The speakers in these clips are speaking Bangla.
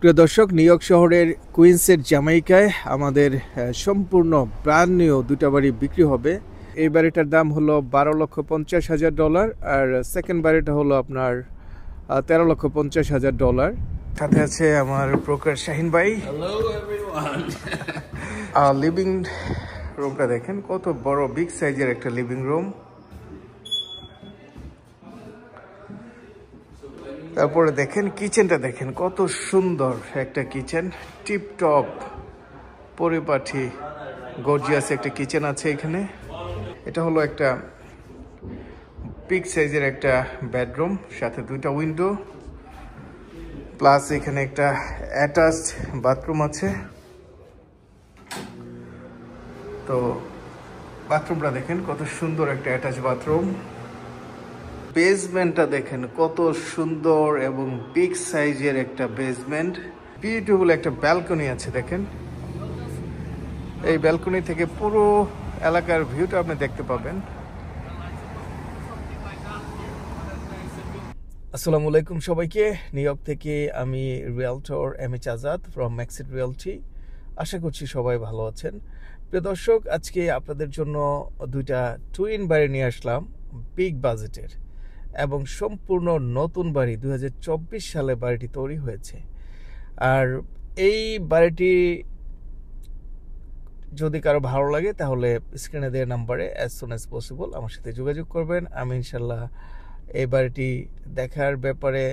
প্রিয় দর্শক, নিউ ইয়র্ক শহরের কুইন্সের জ্যামাইকায় আমাদের সম্পূর্ণ ব্র্যান্ড নিউ দুটা বাড়ি বিক্রি হবে। এই বাড়িটার দাম হলো $12,50,000 আর সেকেন্ড বাড়িটা হলো আপনার $13,50,000। সাথে আছে আমার ব্রোকার শাহিন ভাই। লিভিং রুমটা দেখেন কত বড়, বিগ সাইজের একটা লিভিং রুম। তারপরে দেখেন কিচেনটা, দেখেন কত সুন্দর একটা কিচেন, টিপ টপ পরিপাটি গর্জিয়াস একটা কিচেন আছে এখানে। এটা হলো একটা বিগ সাইজের একটা বেডরুম, সাথে দুইটা উইন্ডো, প্লাস এখানে একটা অ্যাটাচড বাথরুম আছে। তো বাথরুমটা দেখেন কত সুন্দর, একটা অ্যাটাচ বাথরুম। বেসমেন্টটা দেখেন কত সুন্দর এবং বিগ সাইজের একটা বেসমেন্ট। বিউটিফুল একটা ব্যালকনি আছে দেখেন। এই ব্যালকনি থেকে পুরো এলাকার ভিউটা আপনি দেখতে পাবেন। আসসালামু আলাইকুম সবাইকে। নিউ ইয়র্ক থেকে আমি realtor MH Azad from Maxit realty. আশা করছি সবাই ভালো আছেন। প্রিয় দর্শক, আজকে আপনাদের জন্য দুইটা টুইন বাড়ি নিয়ে আসলাম, বিগ বাজেটের এবং সম্পূর্ণ নতুন বাড়ি। 2024 সালে বাড়িটি তৈরি হয়েছে। আর এই বাড়িটি যদি কারো ভালো লাগে তাহলে স্ক্রিনে দেওয়া নাম্বারে অ্যাজ সুন অ্যাজ পসিবল আমার সাথে যোগাযোগ করবেন। আমি ইনশাল্লাহ এই বাড়িটি দেখার ব্যাপারে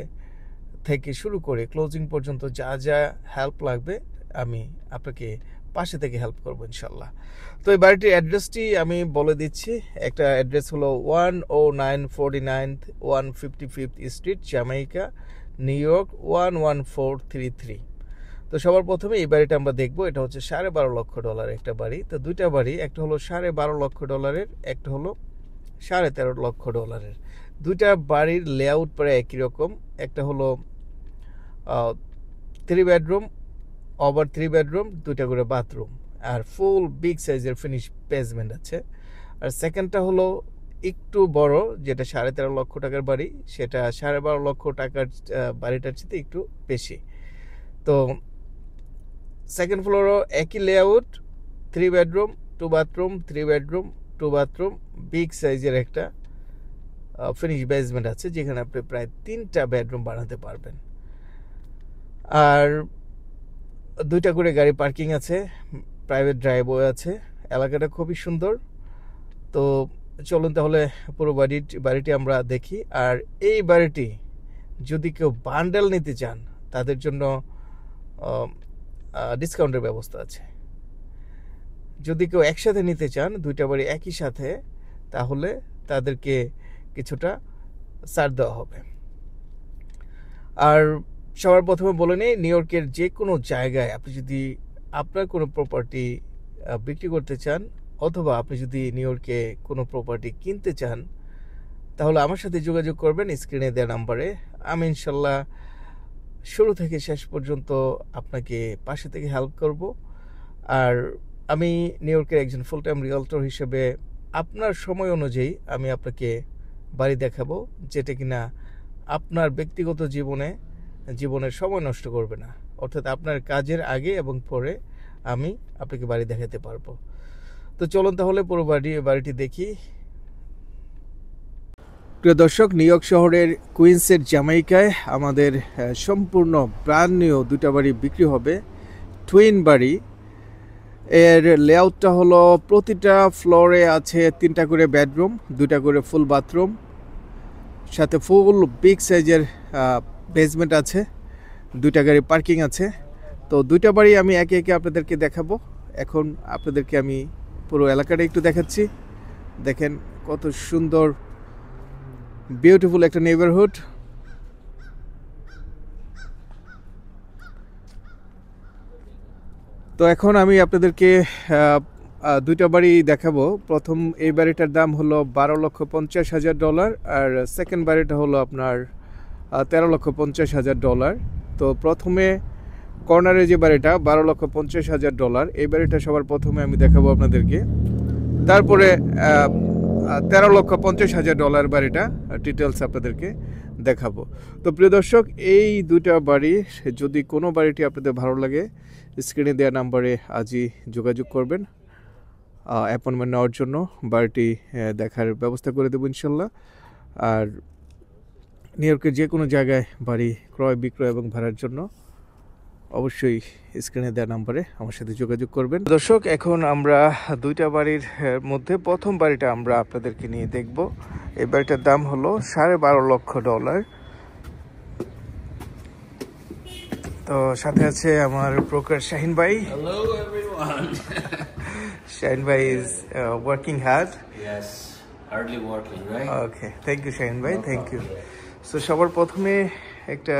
থেকে শুরু করে ক্লোজিং পর্যন্ত যা যা হেল্প লাগবে আমি আপনাকে পাশে থেকে হেল্প করবো ইনশাল্লাহ। তো এই বাড়িটির অ্যাড্রেসটি আমি বলে দিচ্ছি। একটা অ্যাড্রেস হলো 10949 155th street, Jamaica, new York 11433। তো সবার প্রথমে এই বাড়িটা আমরা দেখবো। এটা হচ্ছে $12.5 লক্ষ একটা বাড়ি। তো দুইটা বাড়ি, একটা হলো $12.5 লক্ষ, একটা হলো $13.5 লক্ষ। দুইটা বাড়ির লেআউট প্রায় একই রকম। একটা হলো 3 বেডরুম, ওভার 3 বেডরুম, দুইটা করে বাথরুম, আর ফুল বিগ সাইজের ফিনিশ বেসমেন্ট আছে। আর সেকেন্ডটা হলো একটু বড়, যেটা $13.5 লক্ষ বাড়ি, সেটা $12.5 লক্ষ বাড়িটার চেয়ে একটু বেশি। তো সেকেন্ড ফ্লোরও একই layout, 3 bedroom 2 bathroom, 3 bedroom 2 bathroom, big সাইজের একটা ফিনিশ বেসমেন্ট আছে, যেখানে আপনি প্রায় 3টা বেডরুম বানাতে পারবেন। আর দুইটা করে গাড়ি পার্কিং আছে, প্রাইভেট ড্রাইভওয়ে আছে। এলাকাটা খুবই সুন্দর। তো চলুন তাহলে পুরো বাড়িটি আমরা দেখি। আর এই বাড়িটি যদি কেউ বান্ডেল নিতে চান তাদের জন্য ডিসকাউন্টের ব্যবস্থা আছে। যদি কেউ একসাথে নিতে চান, দুইটা বাড়ি একই সাথে, তাহলে তাদেরকে কিছুটা ছাড় দেওয়া হবে। আর সবার প্রথমে বলে নিই, নিউ ইয়র্কের যে কোনো জায়গায় আপনি যদি আপনার কোনো প্রপার্টি বিক্রি করতে চান, অথবা আপনি যদি নিউ ইয়র্কে কোনো প্রপার্টি কিনতে চান, তাহলে আমার সাথে যোগাযোগ করবেন স্ক্রিনে দেওয়া নাম্বারে। আমি ইনশাল্লাহ শুরু থেকে শেষ পর্যন্ত আপনাকে পাশে থেকে হেল্প করব। আর আমি নিউ ইয়র্কের একজন ফুল টাইম রিয়েলটর হিসেবে আপনার সময় অনুযায়ী আমি আপনাকে বাড়ি দেখাবো, যেটা কিনা আপনার ব্যক্তিগত জীবনের সময় নষ্ট করবে না। অর্থাৎ আপনার কাজের আগে এবং পরে আমি আপনাকে বাড়ি দেখাতে পারবো। তো চলুন তাহলে পুরো বাড়িটি দেখি। প্রিয় দর্শক, নিউ ইয়র্ক শহরের কুইন্সের জ্যামাইকায় আমাদের সম্পূর্ণ ব্র্যান্ড নিউ দুটা বাড়ি বিক্রি হবে, টুইন বাড়ি। এর লেআউটটা হলো প্রতিটা ফ্লোরে আছে 3টা করে বেডরুম, 2টা করে ফুল বাথরুম, সাথে ফুল বিগ সাইজের বেসমেন্ট আছে, 2টা গাড়ি পার্কিং আছে। তো দুইটা বাড়ি আমি একে একে আপনাদেরকে দেখাবো। এখন আপনাদেরকে আমি পুরো এলাকাটা একটু দেখাচ্ছি। দেখেন কত সুন্দর, বিউটিফুল একটা নেইবারহুড। তো এখন আমি আপনাদেরকে দুইটা বাড়ি দেখাবো। প্রথম এই বাড়িটার দাম হলো $12,50,000 আর সেকেন্ড বাড়িটা হলো আপনার $13,50,000। তো প্রথমে কর্নারে যে বাড়িটা $12,50,000, এই বাড়িটা সবার প্রথমে আমি দেখাবো আপনাদেরকে। তারপরে $13,50,000 বাড়িটা ডিটেলস আপনাদেরকে দেখাবো। তো প্রিয় দর্শক, এই দুইটা বাড়ি যদি কোনো বাড়িটি আপনাদের ভালো লাগে, স্ক্রিনে দেওয়া নাম্বারে আজই যোগাযোগ করবেন অ্যাপয়েন্টমেন্ট নেওয়ার জন্য। বাড়িটি দেখার ব্যবস্থা করে দেবো ইনশাল্লাহ। আর নিউ ইয়র্কের যে কোনো জায়গায় বাড়ি ক্রয় বিক্রয় এবং ভাড়ার জন্য অবশ্যই স্ক্রিনে দেওয়া নাম্বারে আমার সাথে যোগাযোগ করবেন। দর্শক, এখন আমরা দুইটা বাড়ির মধ্যে প্রথম বাড়িটা আমরা আপনাদেরকে নিয়ে দেখব। এই বাড়িটার দাম হলো $12.5 লক্ষ। তো সাথে আছে আমার ব্রোকার শাহিন ভাই। Hello everyone. শাহিন ভাই is working hard. Yes, hardly working, right? Okay, thank you Shahin ভাই, থ্যাংক ইউ। সো সবার প্রথমে একটা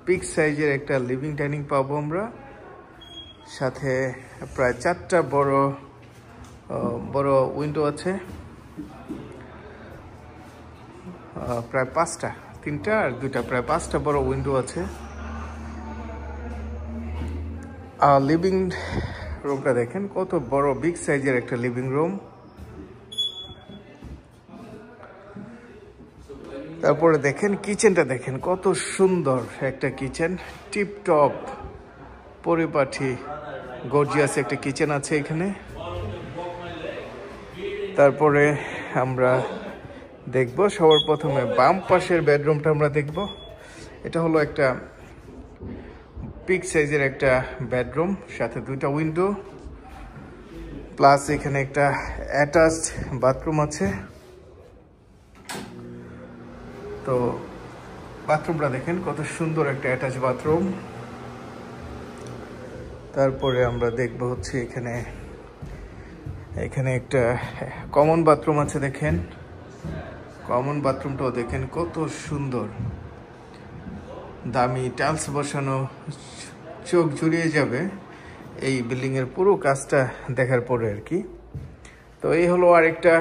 বিগ সাইজের একটা লিভিং ডাইনিং পাবো আমরা, সাথে প্রায় 4টা বড় উইন্ডো আছে, প্রায় 5টা, 3টা আর 2টা, প্রায় 5টা বড় উইন্ডো আছে। লিভিং রুমটা দেখেন কত বড়, বিগ সাইজের একটা লিভিং রুম। তারপরে দেখেন কিচেনটা, দেখেন কত সুন্দর একটা কিচেন, টিপ টপ পরিপাটি গর্জিয়াস একটা কিচেন আছে এখানে। তারপরে আমরা দেখব সবার প্রথমে বাম পাশের বেডরুমটা আমরা দেখব। এটা হলো একটা বিগ সাইজের একটা বেডরুম, সাথে 2টা উইন্ডো, প্লাস এখানে একটা অ্যাটাচড বাথরুম আছে। তো বাথরুমটা দেখেন কত সুন্দর একটা অ্যাটাচ বাথরুম। তারপরে আমরা দেখব হচ্ছে এখানে একটা কমন বাথরুম আছে। দেখেন কমন বাথরুমটাও দেখেন কত সুন্দর, দামি টাইলস বসানো, চোখ জুড়িয়ে যাবে এই বিল্ডিং এর পুরো কাজটা দেখার পরে আর কি। তো এই হলো আরেকটা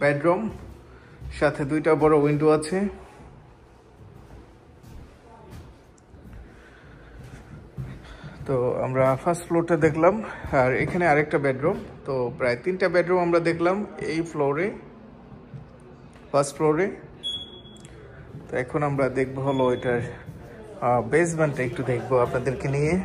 বেডরুম, সাথে 2টা বড় উইন্ডো আছে। তো আমরা ফার্স্ট ফ্লোরটা দেখলাম, আর এখানে আরেকটা বেডরুম। তো প্রায় 3টা বেডরুম আমরা দেখলাম এই ফ্লোরে, ফার্স্ট ফ্লোরে। তো এখন আমরা দেখবো হলো এটার বেসমেন্টটা একটু দেখবো আপনাদেরকে নিয়ে।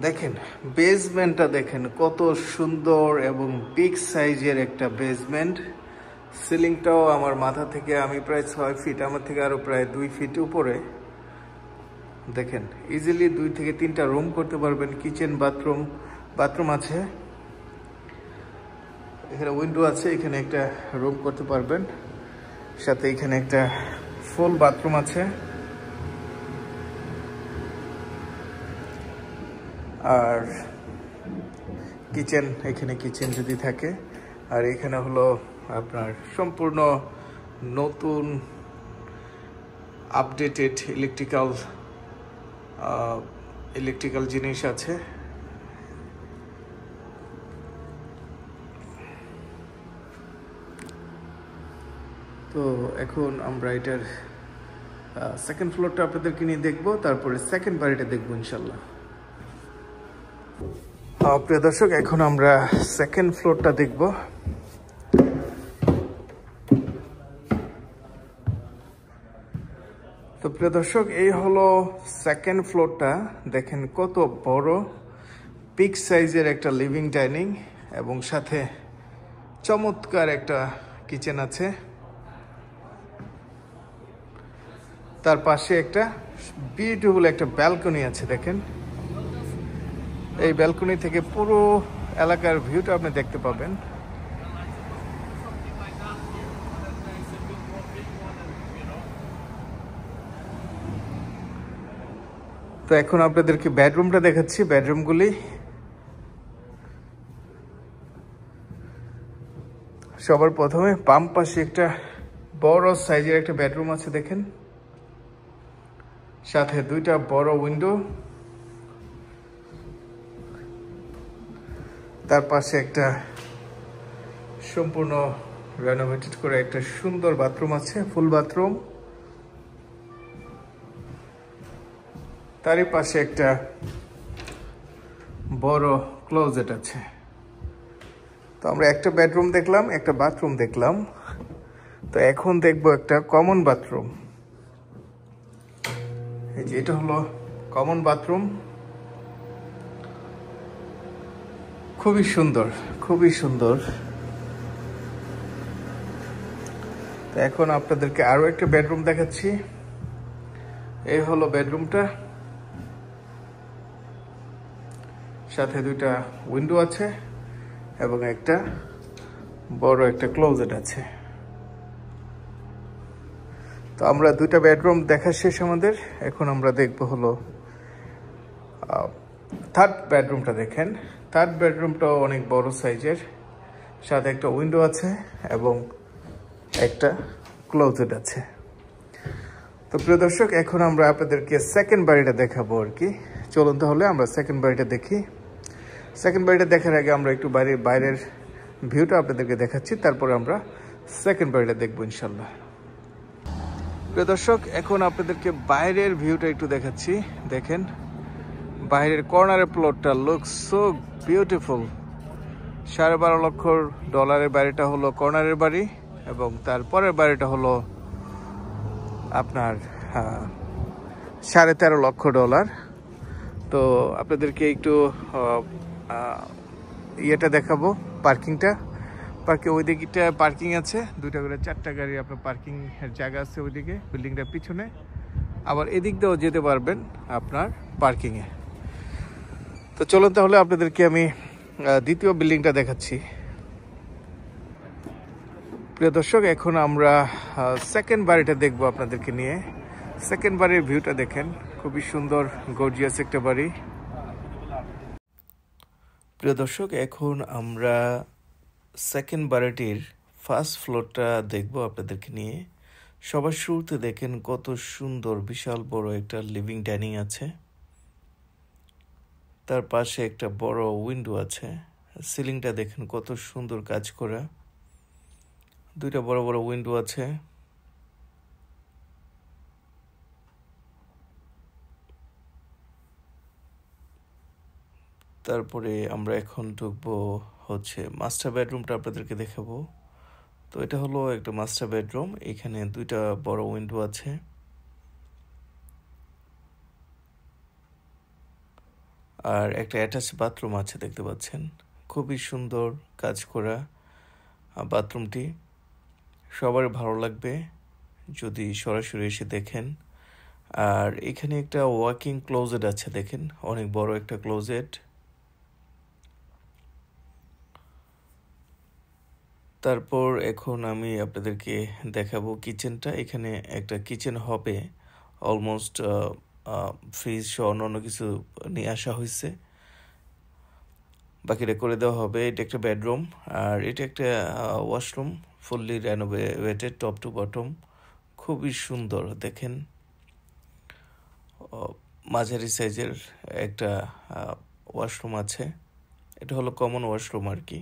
দেখেন বেসমেন্টটা দেখেন কত সুন্দর এবং বিগ সাইজের একটা বেসমেন্ট। সিলিংটাও আমার মাথা থেকে, আমি প্রায় 6 ফিট, আমার থেকে আরো প্রায় 2 ফিট উপরে। দেখেন ইজিলি 2 থেকে 3টা রুম করতে পারবেন। কিচেন, বাথরুম আছে, এখানে উইন্ডো আছে, এখানে একটা রুম করতে পারবেন। সাথে এখানে একটা ফুল বাথরুম আছে, আর কিচেন, এখানে কিচেন যদি থাকে। আর এখানে হলো আপনার সম্পূর্ণ নতুন আপডেটেড ইলেকট্রিক্যাল জিনিস আছে। তো এখন আমরা এটার সেকেন্ড ফ্লোরটা আপনাদেরকে নিয়ে দেখবো, তারপরে সেকেন্ড বাড়িটা দেখবো ইনশাল্লাহ। প্রিয় দর্শক, এখন আমরা সেকেন্ড ফ্লোরটা দেখব। তো প্রিয় দর্শক, এই হলো সেকেন্ড ফ্লোরটা। দেখেন কত বড়, বিগ সাইজের একটা লিভিং ডাইনিং এবং সাথে চমৎকার একটা কিচেন আছে। তার পাশে একটা বিউটিফুল একটা ব্যালকনি আছে। দেখেন এই ব্যালকনি থেকে পুরো এলাকার ভিউটা আপনি দেখতে পাবেন। তো এখন আপনাদেরকে বেডরুমটা দেখাচ্ছি, বেডরুমগুলি। সবার প্রথমে বাম পাশে একটা বড় সাইজের একটা বেডরুম আছে। দেখেন সাথে 2টা বড় উইন্ডো, তার পাশে একটা সম্পূর্ণ রেনোভেটেড করে একটা সুন্দর বাথরুম আছে, ফুল বাথরুম। তারই পাশে একটা বড় ক্লোজেট আছে। তো আমরা একটা বেডরুম দেখলাম, একটা বাথরুম দেখলাম। তো এখন দেখবো একটা কমন বাথরুম। এই যে এটা হলো কমন বাথরুম, খুবই সুন্দর, খুবই সুন্দর। তো এখন আপনাদেরকে আরো একটা বেডরুম দেখাচ্ছি। এই হলো বেডরুমটা, সাথে দুইটা উইন্ডো আছে এবং একটা বড় একটা ক্লোজেট আছে। তো আমরা দুইটা বেডরুম দেখা শেষ আমাদের। এখন আমরা দেখবো হলো থার্ড বেডরুমটা। দেখেন, থার্ড বেডরুমটাও অনেক বড় সাইজের, সাথে একটা উইন্ডো আছে এবং একটা ক্লোজেট আছে। তো প্রিয় দর্শক, এখন আমরা আপনাদেরকে সেকেন্ড বাড়িটা দেখাবো আর কি। চলুন তাহলে আমরা সেকেন্ড বাড়িটা দেখি। সেকেন্ড বাড়িটা দেখার আগে আমরা একটু বাইরের ভিউটা আপনাদেরকে দেখাচ্ছি, তারপরে আমরা সেকেন্ড বাড়িটা দেখবো ইনশাল্লাহ। প্রিয় দর্শক, এখন আপনাদেরকে বাইরের ভিউটা একটু দেখাচ্ছি। দেখেন, বাইরের কর্নারের প্লটটা লুকস সো বিউটিফুল। $12.5 লক্ষের বাড়িটা হলো কর্নারের বাড়ি, এবং তারপরের বাড়িটা হলো আপনার $13.5 লক্ষ। তো আপনাদেরকে একটু ইয়েটা দেখাবো, পার্কিংটা। ওইদিকটা পার্কিং আছে, 2টা করে 4টা গাড়ি আপনার পার্কিং এর জায়গা আছে ওইদিকে বিল্ডিংটার পিছনে। আবার এদিক দিয়েও যেতে পারবেন আপনার পার্কিংয়ে। তো চলুন তাহলে আপনাদেরকে আমি দ্বিতীয় বিল্ডিংটা দেখাচ্ছি। প্রিয় দর্শক, এখন আমরা সেকেন্ড বাড়িটা দেখবো আপনাদেরকে নিয়ে। সেকেন্ড বাড়ির ভিউটা দেখেন, খুবই সুন্দর, গর্জিয়াস একটা বাড়ি। প্রিয় দর্শক, এখন আমরা সেকেন্ড বাড়িটির ফার্স্ট ফ্লোরটা দেখবো আপনাদেরকে নিয়ে। সবার শুরুতে দেখেন কত সুন্দর, বিশাল বড় একটা লিভিং ডাইনিং আছে, তার পাশে একটা বড় উইন্ডো আছে। সিলিংটা দেখেন কত সুন্দর কাজ করা, 2টা বড় বড় উইন্ডো আছে। তারপরে আমরা এখন ঢুকবো হচ্ছে মাস্টার বেডরুমটা আপনাদেরকে দেখাবো। তো এটা হলো একটা মাস্টার বেডরুম, এখানে 2টা বড় উইন্ডো আছে, আর একটা অ্যাটাচ বাথরুম আছে দেখতে পাচ্ছেন। খুবই সুন্দর কাজ করা বাথরুমটি, সবার ভালো লাগবে যদি সরাসরি এসে দেখেন। আর এখানে একটা ওয়াকিং ক্লোজেট আছে, দেখেন অনেক বড় একটা ক্লোজেট। তারপর এখন আমি আপনাদেরকে দেখাবো কিচেনটা। এখানে একটা কিচেন হবে, অলমোস্ট ফ্রিজ সহ অন্য কিছু নিয়ে আসা হয়েছে, বাকিটা করে দেওয়া হবে। এটা একটা বেডরুম, আর এটা একটা washroom, fully renovated top to bottom, খুবই সুন্দর। দেখেন, মাঝারি সাইজের একটা ওয়াশরুম আছে, এটা হলো কমন ওয়াশরুম আর কি।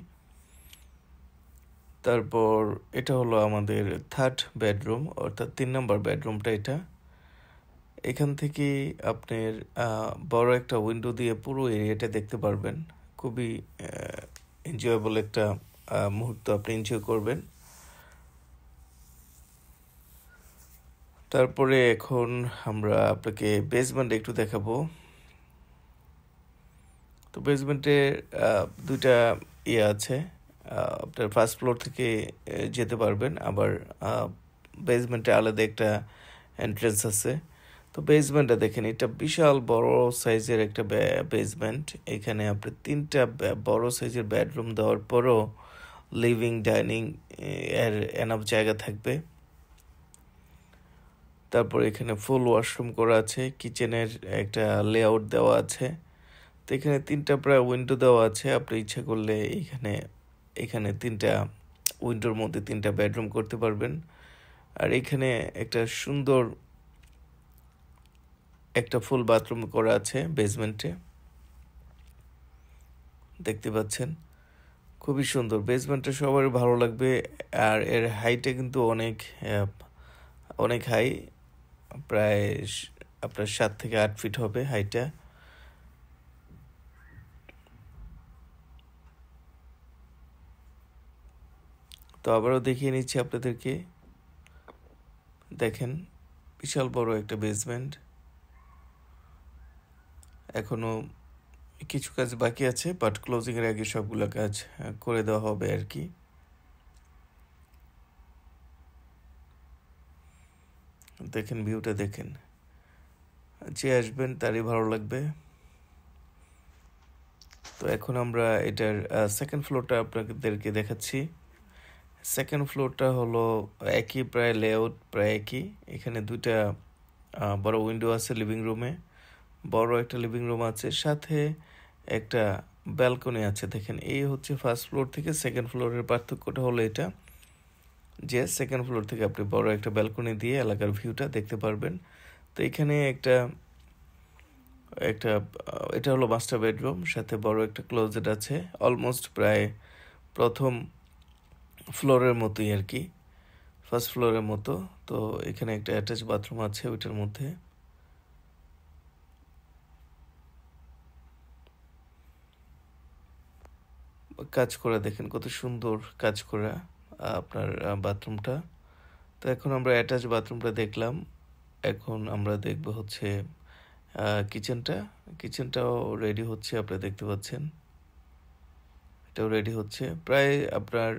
তারপর এটা হলো আমাদের থার্ড বেডরুম, অর্থাৎ 3 নম্বর বেডরুমটা এটা। এখান থেকে আপনার বড় একটা উইন্ডো দিয়ে পুরো এরিয়াটা দেখতে পারবেন। খুবই এনজয়েবল একটা মুহূর্ত আপনি এনজয় করবেন। তারপরে এখন আমরা আপনাকে বেসমেন্ট একটু দেখাবো। তো বেসমেন্টে 2টা ইয়ে আছে, আপনার ফার্স্ট ফ্লোর থেকে যেতে পারবেন, আবার বেসমেন্টে আলাদা একটা এন্ট্রেন্স আছে। তো বেসমেন্টটা দেখেন, এটা বিশাল বড় সাইজের একটা বেসমেন্ট। এখানে আপনি 3টা বড় সাইজের বেডরুম দেওয়ার পরও লিভিং ডাইনিং এর এনাফ জায়গা থাকবে। তারপর এখানে ফুল ওয়াশরুম করা আছে, কিচেনের একটা লেআউট দেওয়া আছে। তো এখানে 3টা প্রায় উইন্ডো দেওয়া আছে, আপনি ইচ্ছা করলে এখানে 3টা উইন্ডোর মধ্যে 3টা বেডরুম করতে পারবেন। আর এখানে একটা সুন্দর একটা ফুল বাথরুম করা আছে বেসমেন্টে, দেখতে পাচ্ছেন, খুবই সুন্দর। বেসমেন্টটা সবারই ভালো লাগবে। আর এর হাইটে কিন্তু অনেক হাই, প্রায় আপনার 7 থেকে 8 ফিট হবে হাইটটা। তো আবারও দেখিয়ে নিচ্ছি আপনাদেরকে। দেখেন বিশাল বড় একটা বেসমেন্ট। এখনো কিছু কাজ বাকি আছে, বাট ক্লোজিং এর আগে সবগুলো কাজ করে দেওয়া হবে আর কি। দেখেন ভিউটা দেখেন, যে আসবেন তারই ভালো লাগবে। তো এখন আমরা এটার সেকেন্ড ফ্লোরটা আপনাদেরকে দেখাচ্ছি। সেকেন্ড ফ্লোরটা হলো একই, প্রায় লেআউট প্রায় একই। এখানে দুইটা বড় উইন্ডো আছে লিভিং রুমে, বড় একটা লিভিং রুম আছে, সাথে একটা ব্যালকনি আছে। দেখেন এই হচ্ছে ফার্স্ট ফ্লোর থেকে সেকেন্ড ফ্লোরের পার্থক্যটা হলো এটা, যে সেকেন্ড ফ্লোর থেকে আপনি বড় একটা ব্যালকনি দিয়ে এলাকার ভিউটা দেখতে পারবেন। তো এখানে একটা এটা হলো মাস্টার বেডরুম, সাথে বড় একটা ক্লোজেট আছে, অলমোস্ট প্রায় প্রথম ফ্লোরের মতোই আর কি, ফার্স্ট ফ্লোরের মতো। তো এখানে একটা অ্যাটাচ বাথরুম আছে ওইটার মধ্যে। কাজ করা দেখেন কত সুন্দর কাজ করা আপনার বাথরুমটা। তো এখন আমরা অ্যাটাচ বাথরুমটা দেখলাম, এখন আমরা দেখব হচ্ছে কিচেনটাও রেডি হচ্ছে, আপনারা দেখতে পাচ্ছেন এটাও রেডি হচ্ছে। প্রায় আপনার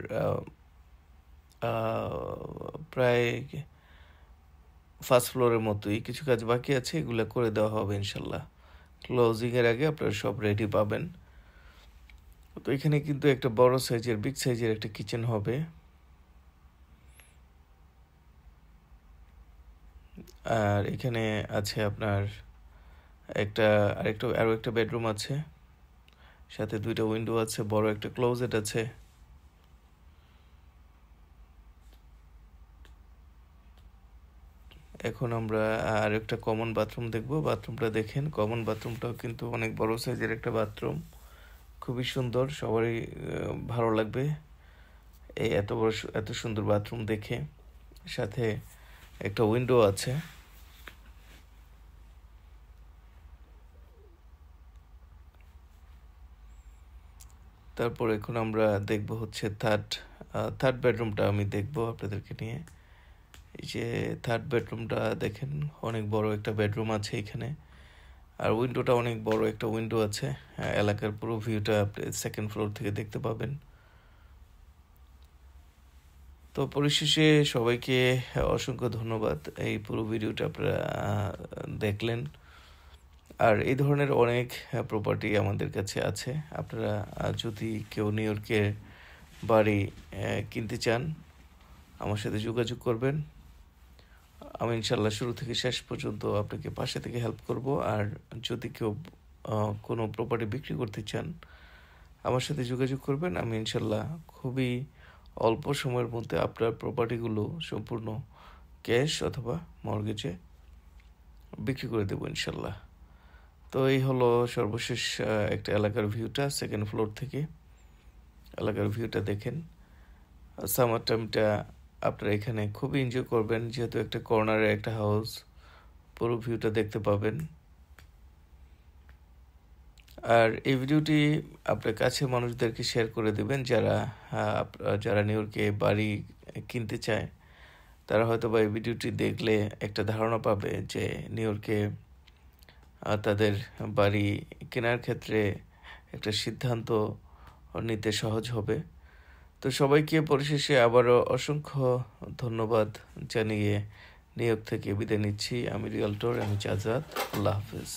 প্রায় ফার্স্ট ফ্লোরের মতোই, কিছু কাজ বাকি আছে, এগুলো করে দেওয়া হবে ইনশাল্লাহ। ক্লোজিং এর আগে আপনারা সব রেডি পাবেন। তো এখানে কিন্তু একটা বড় সাইজের, বিগ সাইজের একটা কিচেন হবে। আর এখানে আছে আপনার আরো একটা বেডরুম আছে, সাথে দুইটা উইন্ডো আছে, বড় একটা ক্লোজেট আছে। এখন আমরা আর একটা কমন বাথরুম দেখব। বাথরুমটা দেখেন, কমন বাথরুমটাও কিন্তু অনেক বড় সাইজের একটা বাথরুম, খুবই সুন্দর, সবারই ভালো লাগবে এই এত সুন্দর বাথরুম দেখে। সাথে একটা উইন্ডো আছে। তারপর এখন আমরা দেখব হচ্ছে থার্ড বেডরুমটা আমি দেখব আপনাদেরকে নিয়ে। এই যে থার্ড বেডরুমটা দেখেন, অনেক বড় একটা বেডরুম আছে এখানে, আর উইন্ডোটা অনেক বড় একটা উইন্ডো আছে। এলাকার পুরো ভিউটা আপনি সেকেন্ড ফ্লোর থেকে দেখতে পাবেন। তো পরিশেষে সবাইকে অসংখ্য ধন্যবাদ, এই পুরো ভিডিওটা আপনারা দেখলেন। আর এই ধরনের অনেক প্রপার্টি আমাদের কাছে আছে। আপনারা যদি কেউ নিউ ইয়র্কে বাড়ি কিনতে চান, আমার সাথে যোগাযোগ করবেন। আমি ইনশাল্লাহ শুরু থেকে শেষ পর্যন্ত আপনাকে পাশে থেকে হেল্প করব। আর যদি কেউ কোনো প্রপার্টি বিক্রি করতে চান, আমার সাথে যোগাযোগ করবেন। আমি ইনশাল্লাহ খুবই অল্প সময়ের মধ্যে আপনার প্রপার্টিগুলো সম্পূর্ণ ক্যাশ অথবা মর্গেজে বিক্রি করে দেবো ইনশাল্লাহ। তো এই হলো সর্বশেষ একটা এলাকার ভিউটা, সেকেন্ড ফ্লোর থেকে এলাকার ভিউটা দেখেন। সামার টাইমটা আপনারা এখানে খুবই এনজয় করবেন, যেহেতু একটা কর্নারে একটা হাউস, পুরো ভিউটা দেখতে পাবেন। আর এই ভিডিওটি আপনার কাছে মানুষদেরকে শেয়ার করে দেবেন, যারা নিউ ইয়র্কে বাড়ি কিনতে চায়। তারা হয়তো বা এই ভিডিওটি দেখলে একটা ধারণা পাবে যে নিউ ইয়র্কে তাদের বাড়ি কেনার ক্ষেত্রে একটা সিদ্ধান্ত নিতে সহজ হবে। তো সবাইকে পরিশেষে আবারও অসংখ্য ধন্যবাদ জানিয়ে নিউ ইয়র্ক থেকে বিদায় নিচ্ছি। আমি রিয়ালটর, আমি চাজাদ। আল্লাহ হাফেজ।